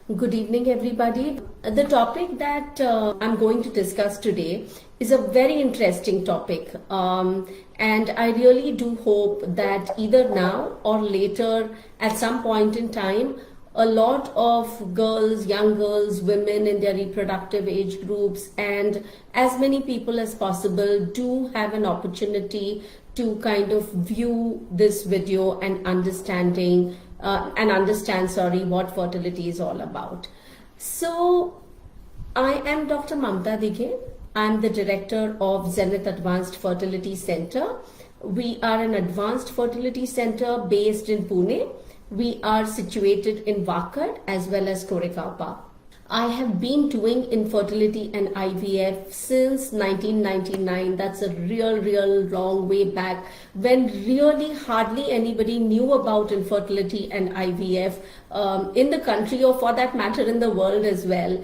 Good evening, everybody. The topic that I'm going to discuss today is a very interesting topic. And I really do hope that either now or later, at some point in time, a lot of girls, young girls, women in their reproductive age groups, and as many people as possible do have an opportunity to kind of view this video and understand what fertility is all about. So I am Dr. Mamta Dighe. I'm the director of Zenith Advanced Fertility Center. We are an advanced fertility center based in Pune. We are situated in Wakad as well as Korekapa. I have been doing infertility and IVF since 1999. That's a real long way back, when really hardly anybody knew about infertility and IVF in the country, or for that matter in the world as well.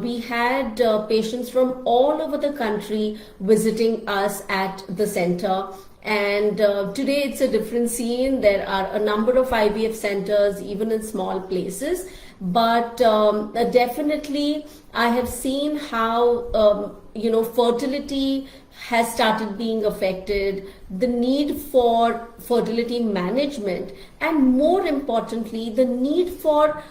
We had patients from all over the country visiting us at the center. And today it's a different scene. There are a number of IVF centers, even in small places. But definitely I have seen how, fertility has started being affected, the need for fertility management, and more importantly, the need for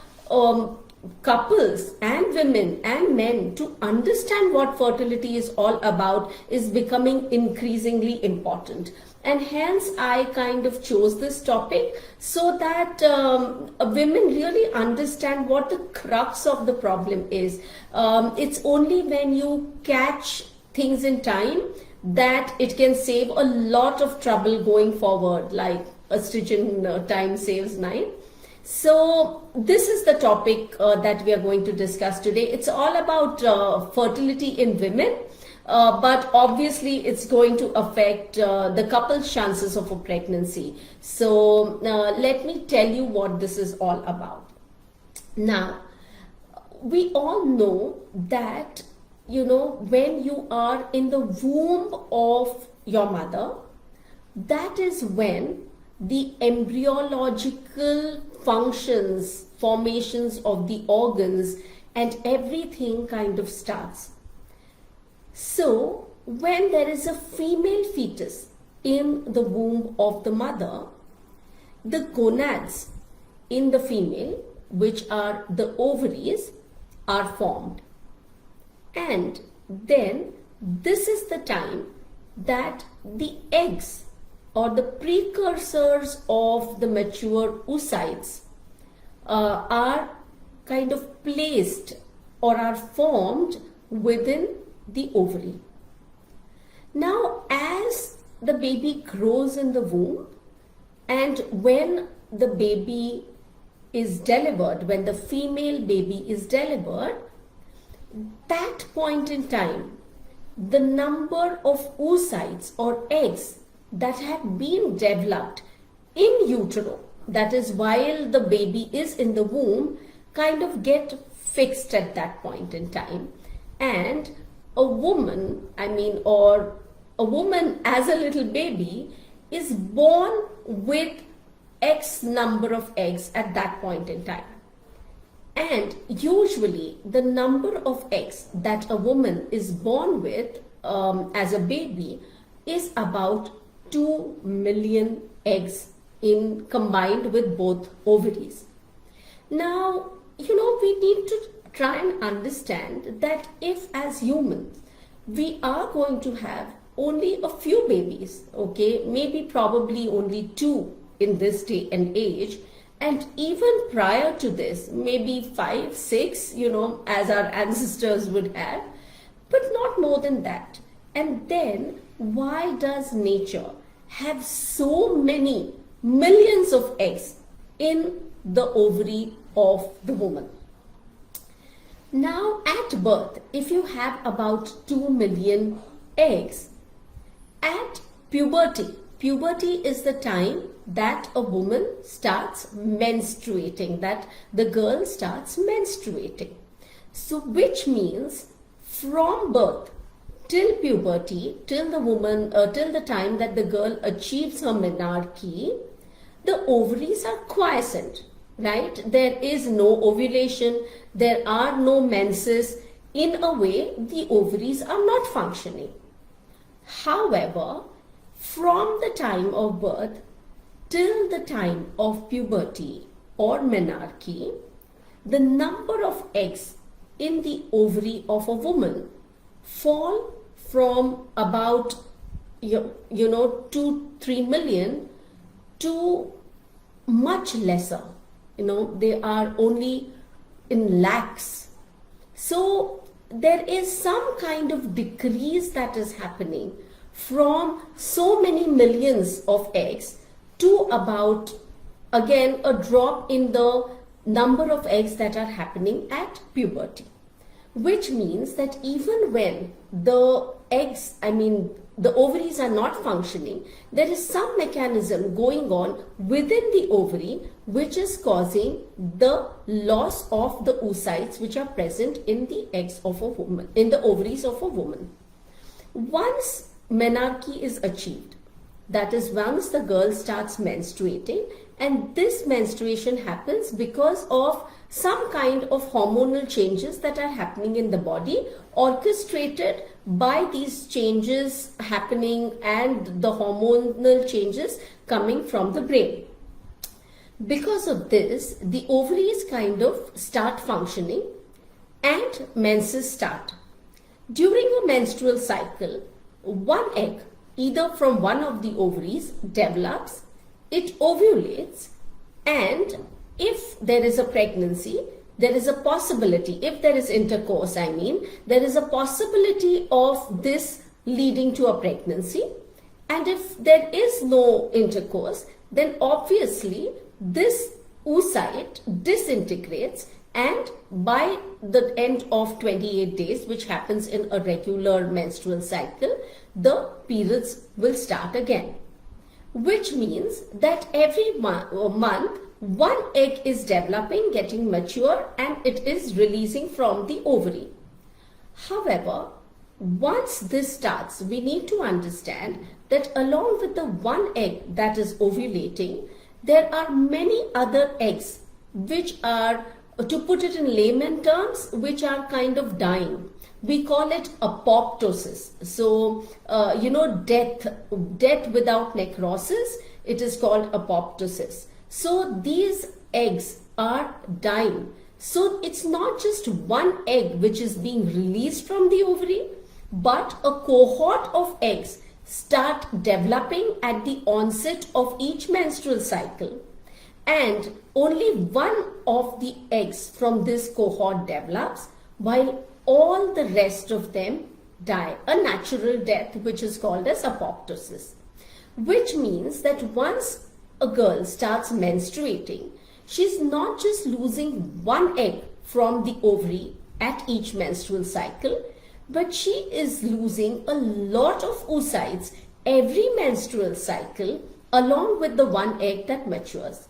couples and women and men to understand what fertility is all about is becoming increasingly important. And hence I kind of chose this topic so that women really understand what the crux of the problem is. It's only when you catch things in time that it can save a lot of trouble going forward, like a stitch in time saves nine. So this is the topic that we are going to discuss today. It's all about fertility in women, but obviously it's going to affect the couple's chances of a pregnancy. So let me tell you what this is all about. Now, we all know that, when you are in the womb of your mother, that is when the embryological formations of the organs and everything kind of starts. So when there is a female fetus in the womb of the mother, the gonads in the female, which are the ovaries, are formed. And then this is the time that the eggs, or the precursors of the mature oocytes, are kind of placed or are formed within the ovary. Now, as the baby grows in the womb, and when the baby is delivered, when the female baby is delivered, that point in time, the number of oocytes or eggs that have been developed in utero, that is while the baby is in the womb, kind of get fixed at that point in time. And a woman as a little baby is born with X number of eggs at that point in time. And usually the number of eggs that a woman is born with as a baby is about 2 million eggs combined with both ovaries. Now, we need to try and understand that if as humans we are going to have only a few babies, okay, maybe probably only 2 in this day and age, and even prior to this, maybe 5, 6, as our ancestors would have, but not more than that. And then why does nature have so many millions of eggs in the ovary of the woman? Now, at birth, if you have about 2 million eggs, at puberty is the time that a woman starts menstruating, that the girl starts menstruating. So which means from birth till puberty, till the time that the girl achieves her menarche, the ovaries are quiescent, right? There is no ovulation, there are no menses. In a way, the ovaries are not functioning. However, from the time of birth till the time of puberty or menarche, the number of eggs in the ovary of a woman fall from about 2-3 million to much lesser. They are only in lakhs. So there is some kind of decrease that is happening from so many millions of eggs to about, again, a drop in the number of eggs that are happening at puberty, which means that even when the eggs, the ovaries are not functioning, there is some mechanism going on within the ovary which is causing the loss of the oocytes which are present in the eggs of a woman, in the ovaries of a woman. Once menarche is achieved, that is, once the girl starts menstruating, and this menstruation happens because of some kind of hormonal changes that are happening in the body, orchestrated by these changes happening and the hormonal changes coming from the brain. Because of this, the ovaries kind of start functioning and menses start. During a menstrual cycle, one egg, either from one of the ovaries, develops, it ovulates, and if there is a pregnancy, there is a possibility, if there is intercourse, there is a possibility of this leading to a pregnancy. And if there is no intercourse, then obviously this oocyte disintegrates, and by the end of 28 days, which happens in a regular menstrual cycle, the periods will start again. Which means that every month, one egg is developing, getting mature, and it is releasing from the ovary. However, once this starts, we need to understand that along with the one egg that is ovulating, there are many other eggs which are, to put it in layman terms, which are kind of dying. We call it apoptosis. So, death without necrosis, it is called apoptosis. So these eggs are dying. So it's not just one egg which is being released from the ovary, but a cohort of eggs start developing at the onset of each menstrual cycle. And only one of the eggs from this cohort develops, while all the rest of them die, a natural death which is called as apoptosis. Which means that once a girl starts menstruating, she's not just losing one egg from the ovary at each menstrual cycle, but she is losing a lot of oocytes every menstrual cycle along with the one egg that matures.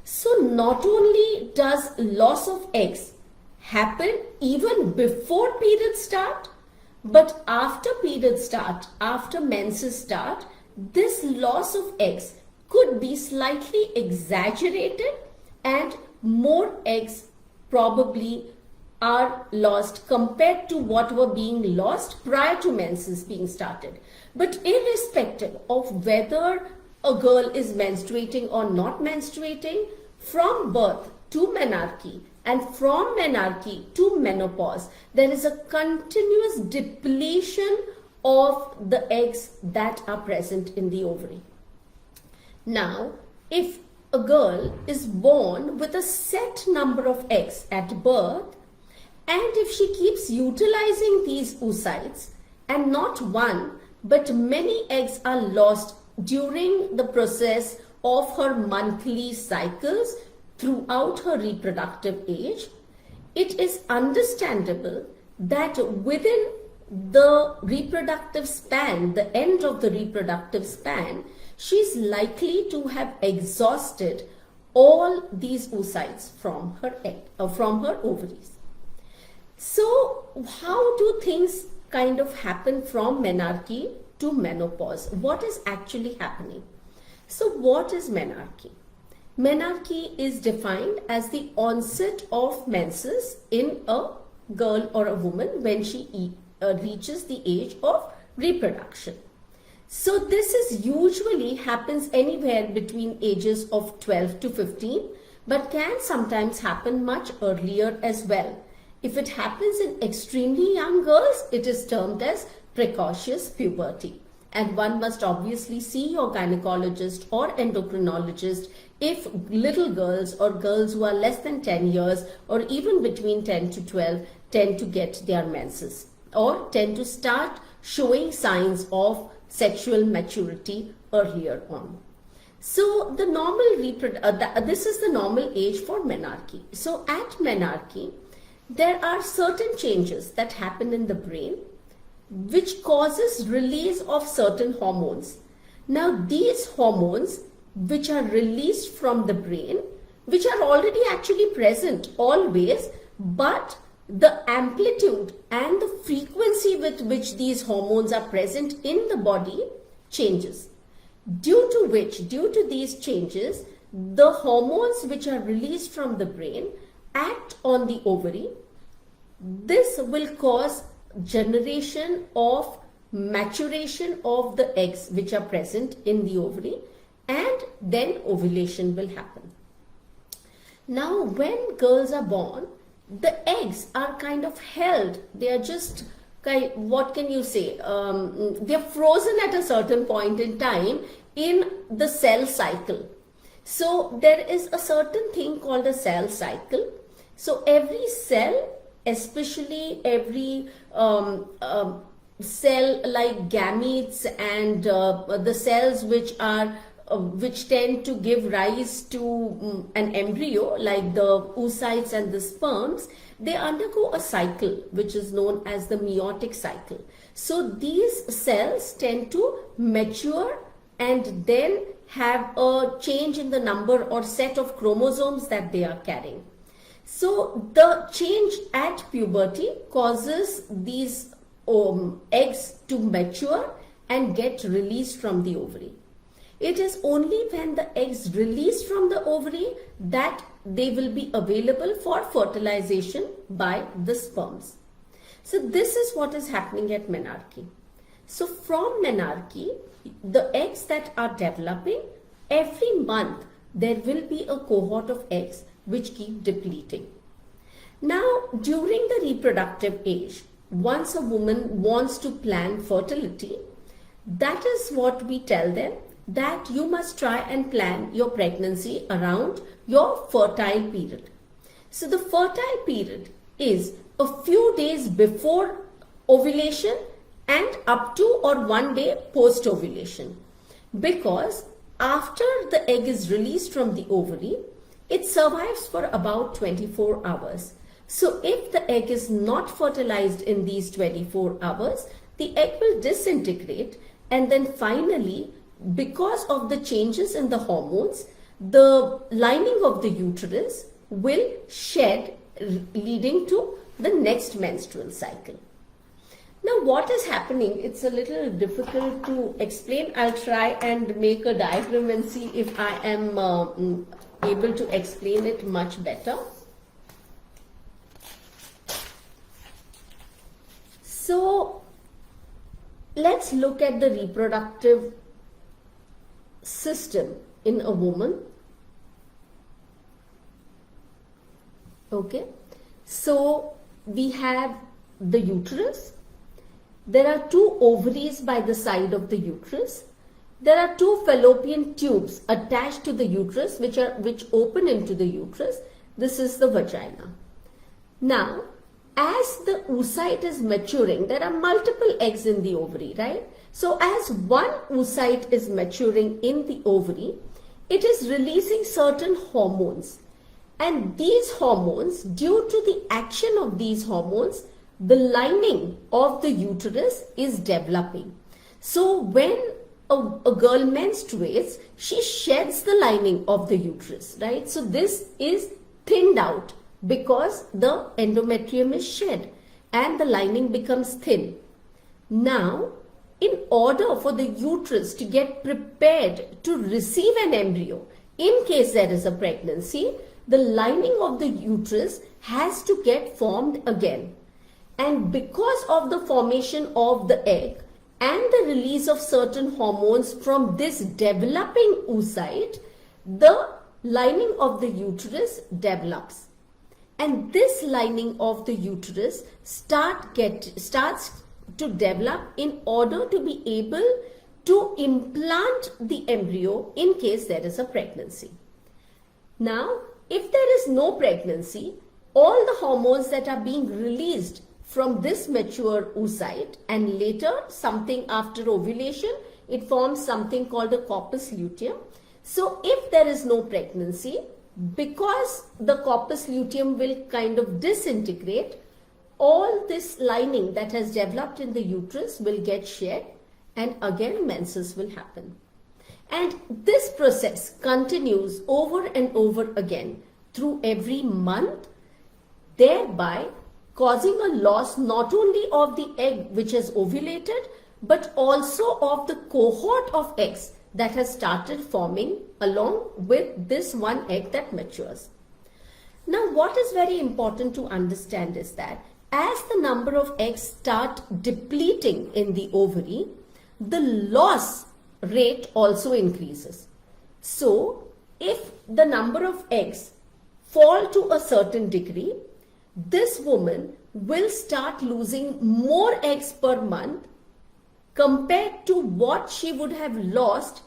So not only does loss of eggs happen even before periods start, but after periods start, after menses start, this loss of eggs could be slightly exaggerated, and more eggs probably are lost compared to what were being lost prior to menses being started. But irrespective of whether a girl is menstruating or not menstruating, from birth to menarche and from menarche to menopause, there is a continuous depletion of the eggs that are present in the ovary. Now, if a girl is born with a set number of eggs at birth, and if she keeps utilizing these oocytes, and not one but many eggs are lost during the process of her monthly cycles throughout her reproductive age, it is understandable that within the reproductive span, the end of the reproductive span, she is likely to have exhausted all these oocytes from her ovaries. So how do things kind of happen from menarche to menopause? What is actually happening? So what is menarche? Menarche is defined as the onset of menses in a girl or a woman when she reaches the age of reproduction. So this is usually happens anywhere between ages of 12 to 15, but can sometimes happen much earlier as well. If it happens in extremely young girls, it is termed as precocious puberty. And one must obviously see your gynecologist or endocrinologist if little girls or girls who are less than 10 years or even between 10 to 12 tend to get their menses or tend to start showing signs of sexual maturity earlier on. So the normal this is the normal age for menarche. So at menarche, there are certain changes that happen in the brain which causes release of certain hormones. Now these hormones which are released from the brain, which are already actually present always, but the amplitude and the frequency with which these hormones are present in the body changes. Due to these changes, the hormones which are released from the brain act on the ovary. This will cause generation of maturation of the eggs which are present in the ovary, and then ovulation will happen. Now when girls are born, the eggs are kind of held. They are just what can you say, they're frozen at a certain point in time in the cell cycle. So there is a certain thing called a cell cycle. So every cell, especially every cell like gametes and the cells which tend to give rise to an embryo like the oocytes and the sperms, they undergo a cycle which is known as the meiotic cycle. So these cells tend to mature and then have a change in the number or set of chromosomes that they are carrying. So the change at puberty causes these eggs to mature and get released from the ovary. It is only when the eggs release from the ovary that they will be available for fertilization by the sperms. So this is what is happening at menarche. So from menarche, the eggs that are developing, every month there will be a cohort of eggs which keep depleting. Now during the reproductive age, once a woman wants to plan fertility, that is what we tell them, that you must try and plan your pregnancy around your fertile period. So the fertile period is a few days before ovulation and up to or 1 day post ovulation, because after the egg is released from the ovary, it survives for about 24 hours. So if the egg is not fertilized in these 24 hours, the egg will disintegrate, and then finally, because of the changes in the hormones, the lining of the uterus will shed, leading to the next menstrual cycle. Now what is happening, it's a little difficult to explain. I'll try and make a diagram and see if I am able to explain it much better. So let's look at the reproductive system in a woman. Okay, so we have the uterus. There are two ovaries by the side of the uterus. There are two fallopian tubes attached to the uterus which open into the uterus. This is the vagina. Now, as the oocyte is maturing, there are multiple eggs in the ovary, right? So as one oocyte is maturing in the ovary, it is releasing certain hormones. And these hormones, due to the action of these hormones, the lining of the uterus is developing. So when a girl menstruates, she sheds the lining of the uterus, right? So this is thinned out because the endometrium is shed and the lining becomes thin. Now, in order for the uterus to get prepared to receive an embryo, in case there is a pregnancy, the lining of the uterus has to get formed again. And because of the formation of the egg and the release of certain hormones from this developing oocyte, the lining of the uterus develops. And this lining of the uterus starts to develop in order to be able to implant the embryo in case there is a pregnancy. Now, if there is no pregnancy, all the hormones that are being released from this mature oocyte, and later something after ovulation, it forms something called a corpus luteum. So if there is no pregnancy, because the corpus luteum will kind of disintegrate, all this lining that has developed in the uterus will get shed, and again menses will happen. And this process continues over and over again through every month, thereby causing a loss not only of the egg which has ovulated, but also of the cohort of eggs that has started forming along with this one egg that matures. Now, what is very important to understand is that as the number of eggs start depleting in the ovary, the loss rate also increases. So, if the number of eggs fall to a certain degree, this woman will start losing more eggs per month compared to what she would have lost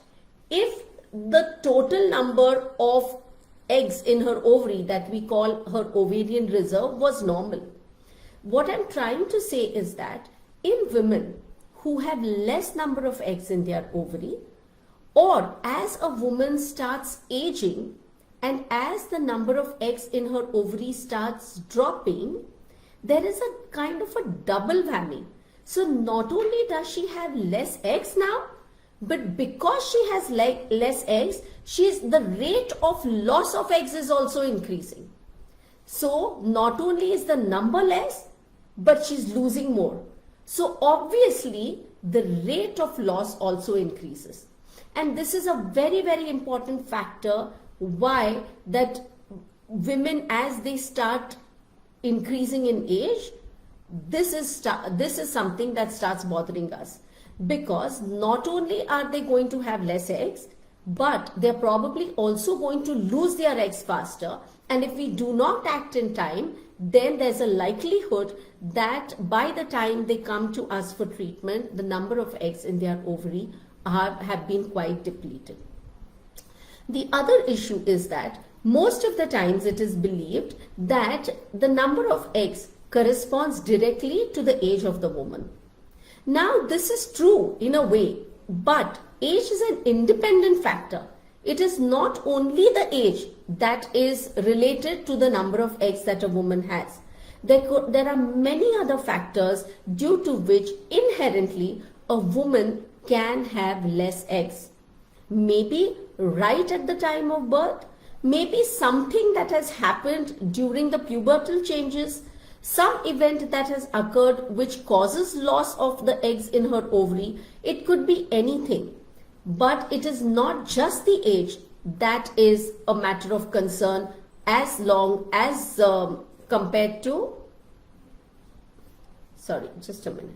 if the total number of eggs in her ovary, that we call her ovarian reserve, was normal. What I'm trying to say is that in women who have less number of eggs in their ovary, or as a woman starts aging and as the number of eggs in her ovary starts dropping, there is a kind of a double whammy. So not only does she have less eggs now, but because she has less eggs, the rate of loss of eggs is also increasing. So not only is the number less, but she's losing more. So obviously the rate of loss also increases. And this is a very, very important factor why that women, as they start increasing in age, this is something that starts bothering us, because not only are they going to have less eggs, but they're probably also going to lose their eggs faster. And if we do not act in time, then there's a likelihood that by the time they come to us for treatment, the number of eggs in their ovary have been quite depleted. The other issue is that most of the times it is believed that the number of eggs corresponds directly to the age of the woman. Now, this is true in a way, but age is an independent factor. It is not only the age that is related to the number of eggs that a woman has. There are many other factors due to which inherently a woman can have less eggs. Maybe right at the time of birth, maybe something that has happened during the pubertal changes, some event that has occurred which causes loss of the eggs in her ovary. It could be anything, but it is not just the age that is a matter of concern as long as compared to, sorry, just a minute.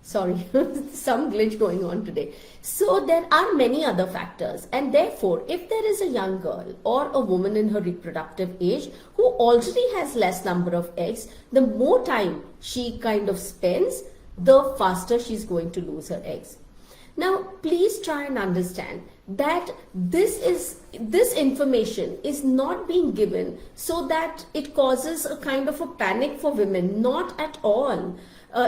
Sorry, some glitch going on today. So there are many other factors, and therefore if there is a young girl or a woman in her reproductive age who already has less number of eggs, the more time she kind of spends, the faster she's going to lose her eggs. Now, please try and understand that this information is not being given so that it causes a kind of a panic for women. Not at all.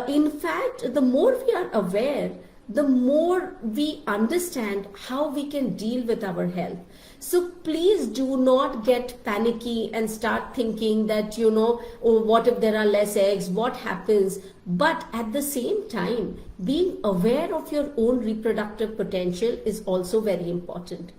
In fact, the more we are aware, the more we understand how we can deal with our health. So please do not get panicky and start thinking that, oh, what if there are less eggs? What happens? But at the same time, being aware of your own reproductive potential is also very important.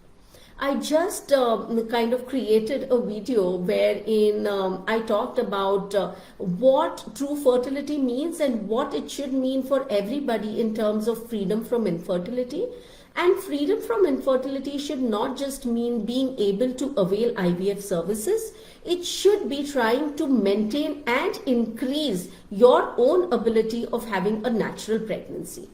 I just kind of created a video wherein I talked about what true fertility means and what it should mean for everybody in terms of freedom from infertility. And freedom from infertility should not just mean being able to avail IVF services. It should be trying to maintain and increase your own ability of having a natural pregnancy.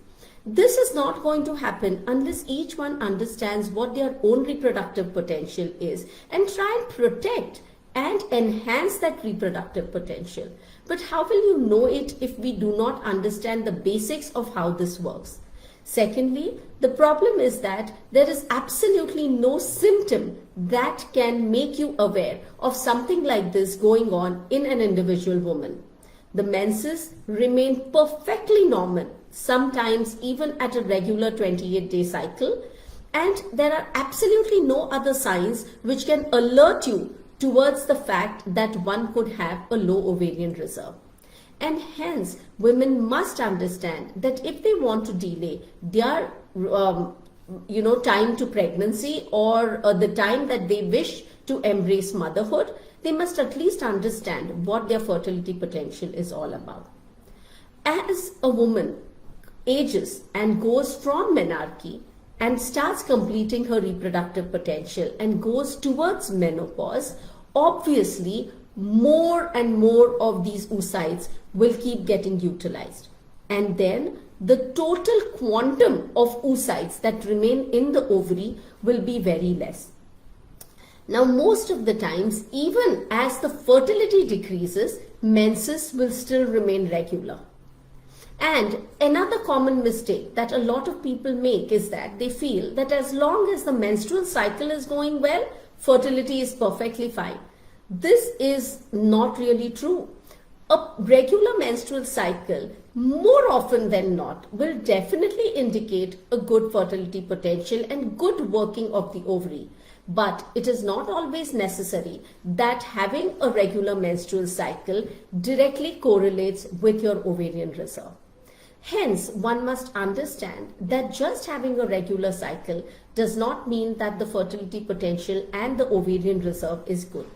This is not going to happen unless each one understands what their own reproductive potential is and try and protect and enhance that reproductive potential. But how will you know it if we do not understand the basics of how this works? Secondly, the problem is that there is absolutely no symptom that can make you aware of something like this going on in an individual woman. The menses remain perfectly normal, sometimes even at a regular 28-day cycle, and there are absolutely no other signs which can alert you towards the fact that one could have a low ovarian reserve. And hence, women must understand that if they want to delay their time to pregnancy or the time that they wish to embrace motherhood, they must at least understand what their fertility potential is all about. As a woman ages and goes from menarche and starts completing her reproductive potential and goes towards menopause, obviously more and more of these oocytes will keep getting utilized. And then the total quantum of oocytes that remain in the ovary will be very less. Now, most of the times, even as the fertility decreases, menses will still remain regular. And another common mistake that a lot of people make is that they feel that as long as the menstrual cycle is going well, fertility is perfectly fine. This is not really true. A regular menstrual cycle, more often than not, will definitely indicate a good fertility potential and good working of the ovary. But it is not always necessary that having a regular menstrual cycle directly correlates with your ovarian reserve. Hence, one must understand that just having a regular cycle does not mean that the fertility potential and the ovarian reserve is good.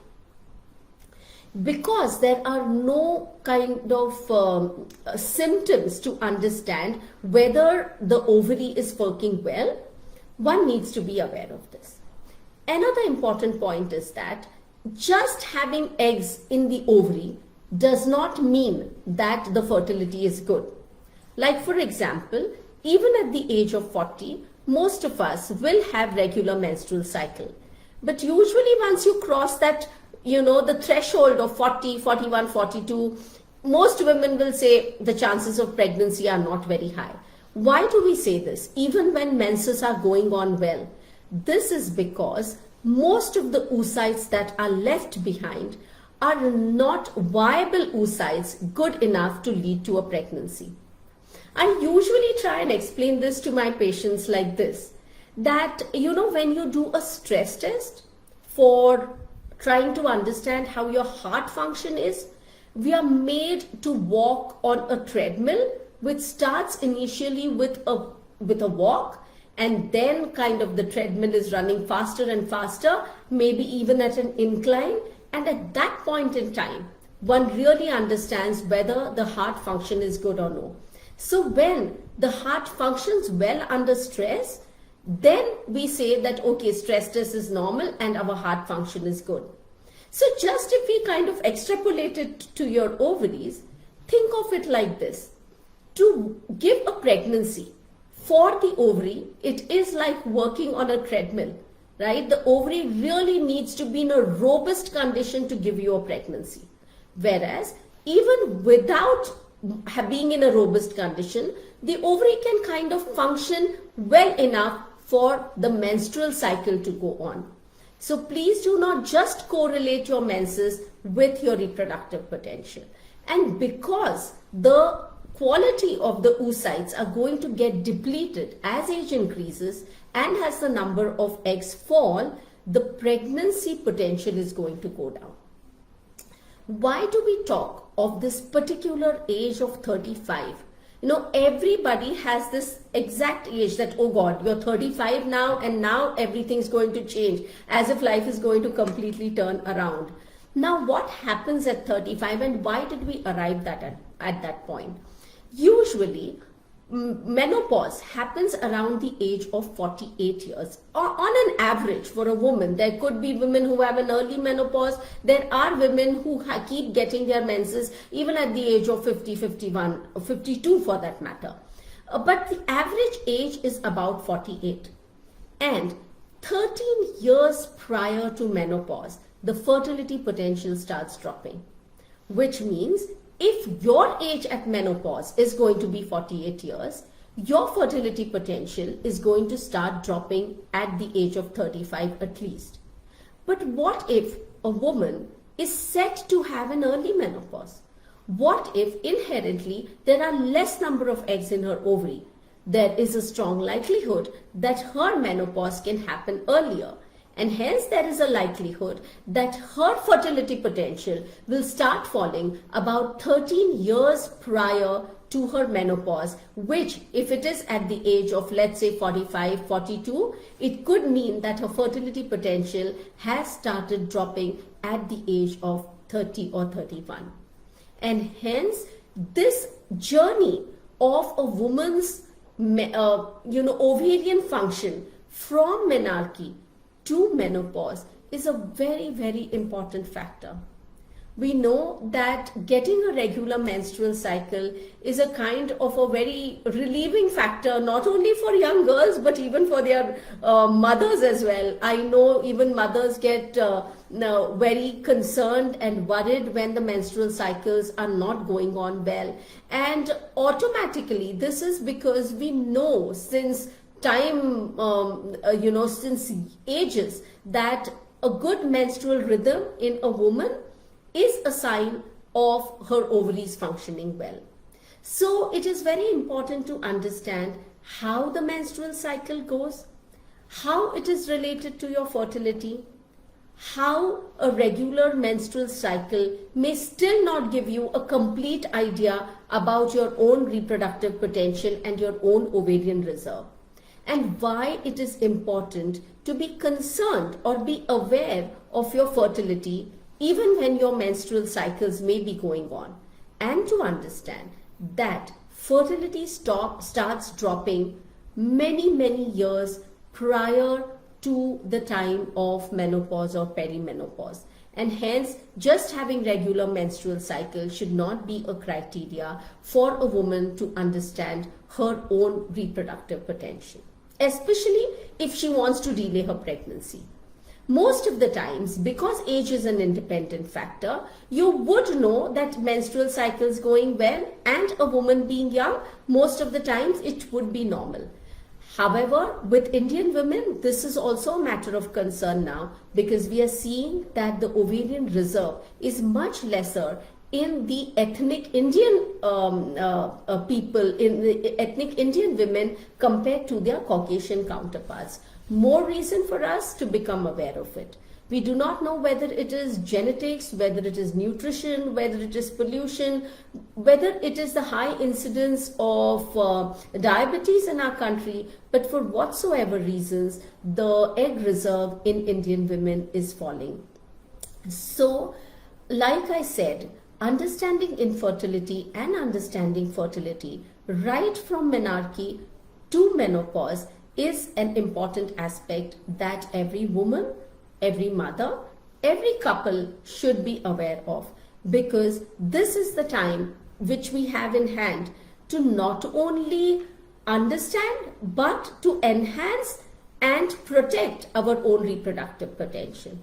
Because there are no kind of symptoms to understand whether the ovary is working well, one needs to be aware of this. Another important point is that just having eggs in the ovary does not mean that the fertility is good. Like for example, even at the age of 40, most of us will have regular menstrual cycle. But usually once you cross that, the threshold of 40, 41, 42, most women will say the chances of pregnancy are not very high. Why do we say this? Even when menses are going on well. This is because most of the oocytes that are left behind are not viable oocytes good enough to lead to a pregnancy. I usually try and explain this to my patients like this, that, when you do a stress test for trying to understand how your heart function is, we are made to walk on a treadmill, which starts initially with a walk, and then kind of the treadmill is running faster and faster, maybe even at an incline. And at that point in time, one really understands whether the heart function is good or no. So when the heart functions well under stress, then we say that, okay, stress test is normal and our heart function is good. So just if we kind of extrapolate it to your ovaries, think of it like this. To give a pregnancy for the ovary, it is like working on a treadmill, right? The ovary really needs to be in a robust condition to give you a pregnancy. Whereas even without being in a robust condition, the ovary can kind of function well enough for the menstrual cycle to go on. So please do not just correlate your menses with your reproductive potential. And because the quality of the oocytes are going to get depleted as age increases and as the number of eggs fall, the pregnancy potential is going to go down. Why do we talk of this particular age of 35? Everybody has this exact age that, oh God, you're 35 now and now everything's going to change, as if life is going to completely turn around. Now, what happens at 35 and why did we arrive at that point? Usually, menopause happens around the age of 48 years. On an average, for a woman, there could be women who have an early menopause. There are women who keep getting their menses even at the age of 50, 51, 52 for that matter. But the average age is about 48. And 13 years prior to menopause, the fertility potential starts dropping, which means if your age at menopause is going to be 48 years, your fertility potential is going to start dropping at the age of 35 at least. But what if a woman is set to have an early menopause? What if inherently there are less number of eggs in her ovary? There is a strong likelihood that her menopause can happen earlier. And hence there is a likelihood that her fertility potential will start falling about 13 years prior to her menopause, which if it is at the age of, let's say, 45, 42, it could mean that her fertility potential has started dropping at the age of 30 or 31. And hence this journey of a woman's ovarian function from menarche to menopause is a very, very important factor. We know that getting a regular menstrual cycle is a kind of a very relieving factor, not only for young girls, but even for their mothers as well. I know even mothers get very concerned and worried when the menstrual cycles are not going on well. And automatically, this is because we know since time, since ages, that a good menstrual rhythm in a woman is a sign of her ovaries functioning well. So it is very important to understand how the menstrual cycle goes, how it is related to your fertility, how a regular menstrual cycle may still not give you a complete idea about your own reproductive potential and your own ovarian reserve, and why it is important to be concerned or be aware of your fertility even when your menstrual cycles may be going on, and to understand that fertility starts dropping many years prior to the time of menopause or perimenopause. And hence, just having regular menstrual cycle should not be a criteria for a woman to understand her own reproductive potential, especially if she wants to delay her pregnancy. Most of the times, because age is an independent factor, you would know that menstrual cycles going well and a woman being young, most of the times it would be normal. However, with Indian women, this is also a matter of concern now, because we are seeing that the ovarian reserve is much lesser in the ethnic Indian people, in the ethnic Indian women compared to their Caucasian counterparts. More reason for us to become aware of it. We do not know whether it is genetics, whether it is nutrition, whether it is pollution, whether it is the high incidence of diabetes in our country, but for whatsoever reasons, the egg reserve in Indian women is falling. So, like I said, understanding infertility and understanding fertility right from menarche to menopause is an important aspect that every woman, every mother, every couple should be aware of, because this is the time which we have in hand to not only understand but to enhance and protect our own reproductive potential.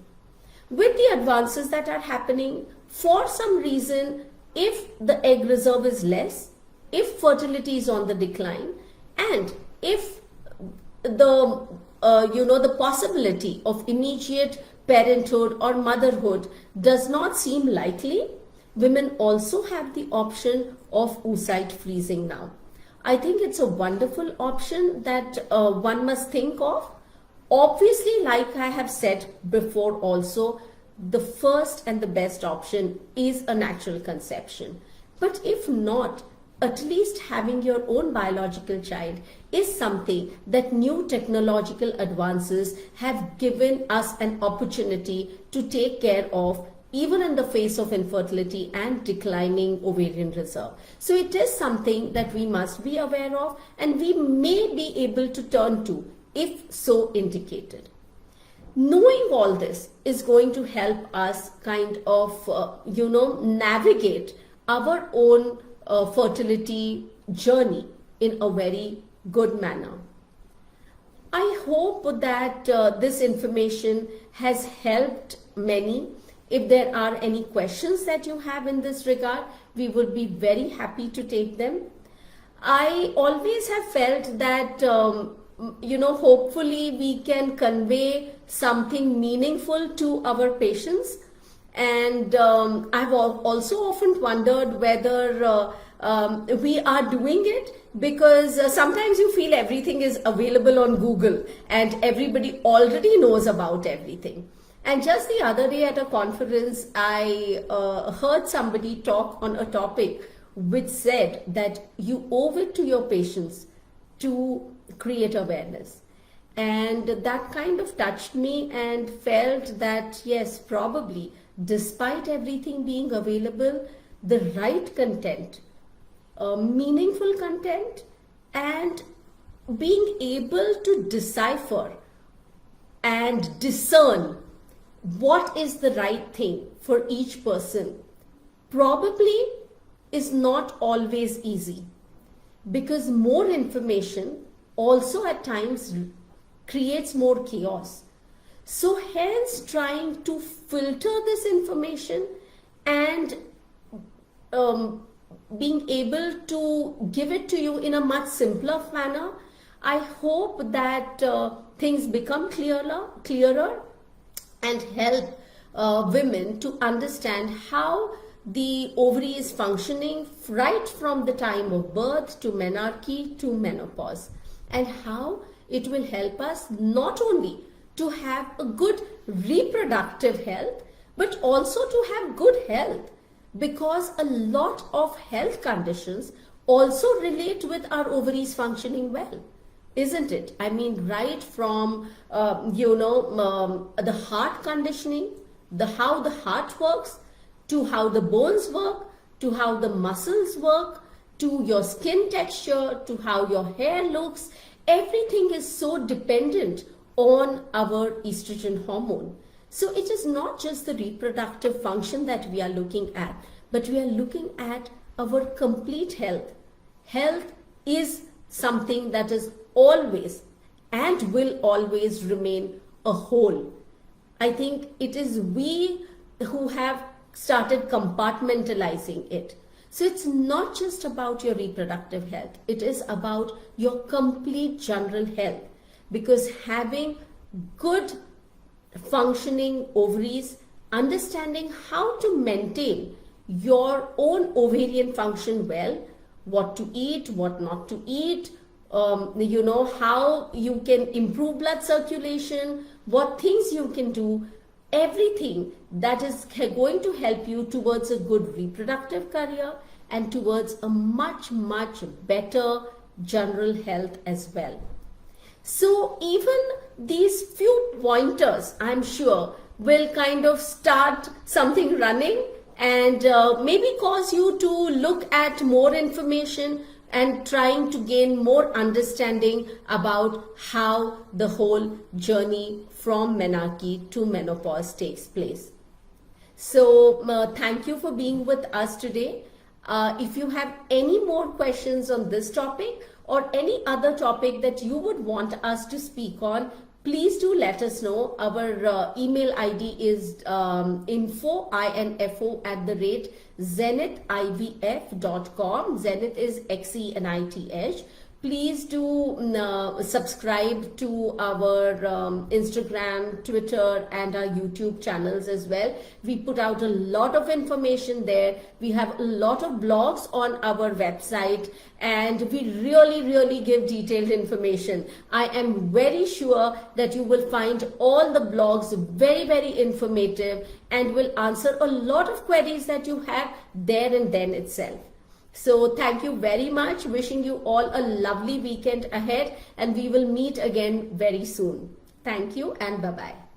With the advances that are happening, for some reason, if the egg reserve is less, if fertility is on the decline, and if the possibility of immediate parenthood or motherhood does not seem likely, women also have the option of oocyte freezing now. I think it's a wonderful option that one must think of. Obviously, like I have said before also, the first and the best option is a natural conception. But if not, at least having your own biological child is something that new technological advances have given us an opportunity to take care of, even in the face of infertility and declining ovarian reserve. So it is something that we must be aware of, and we may be able to turn to if so indicated. Knowing all this is going to help us kind of, navigate our own fertility journey in a very good manner. I hope that this information has helped many. If there are any questions that you have in this regard, we would be very happy to take them. I always have felt that, hopefully we can convey something meaningful to our patients. And I've also often wondered whether we are doing it, because sometimes you feel everything is available on Google and everybody already knows about everything. And just the other day at a conference, I heard somebody talk on a topic which said that you owe it to your patients to create awareness. And that kind of touched me and felt that, yes, probably, despite everything being available, the right content, meaningful content, and being able to decipher and discern what is the right thing for each person probably is not always easy, because more information also at times creates more chaos. So hence, trying to filter this information and being able to give it to you in a much simpler manner, I hope that things become clearer and help women to understand how the ovary is functioning right from the time of birth to menarche to menopause, and how it will help us not only to have a good reproductive health, but also to have good health, because a lot of health conditions also relate with our ovaries functioning well, isn't it? I mean, right from the heart conditioning, how the heart works, to how the bones work, to how the muscles work, to your skin texture, to how your hair looks. Everything is so dependent on our estrogen hormone. So it is not just the reproductive function that we are looking at, but we are looking at our complete health. Health is something that is always and will always remain a whole. I think it is we who have started compartmentalizing it. So it's not just about your reproductive health, it is about your complete general health, because having good functioning ovaries, understanding how to maintain your own ovarian function well, what to eat, what not to eat, how you can improve blood circulation, what things you can do, everything that is going to help you towards a good reproductive career and towards a much, much better general health as well. So even these few pointers, I'm sure, will kind of start something running and maybe cause you to look at more information and trying to gain more understanding about how the whole journey from menarche to menopause takes place. So thank you for being with us today. If you have any more questions on this topic or any other topic that you would want us to speak on, please do let us know. Our email ID is info@zenithivf.com. Zenith is XENITH. Please do subscribe to our Instagram, Twitter, and our YouTube channels as well. We put out a lot of information there. We have a lot of blogs on our website, and we really give detailed information. I am very sure that you will find all the blogs very informative and will answer a lot of queries that you have there and then itself. So thank you very much. Wishing you all a lovely weekend ahead, and we will meet again very soon. Thank you and bye-bye.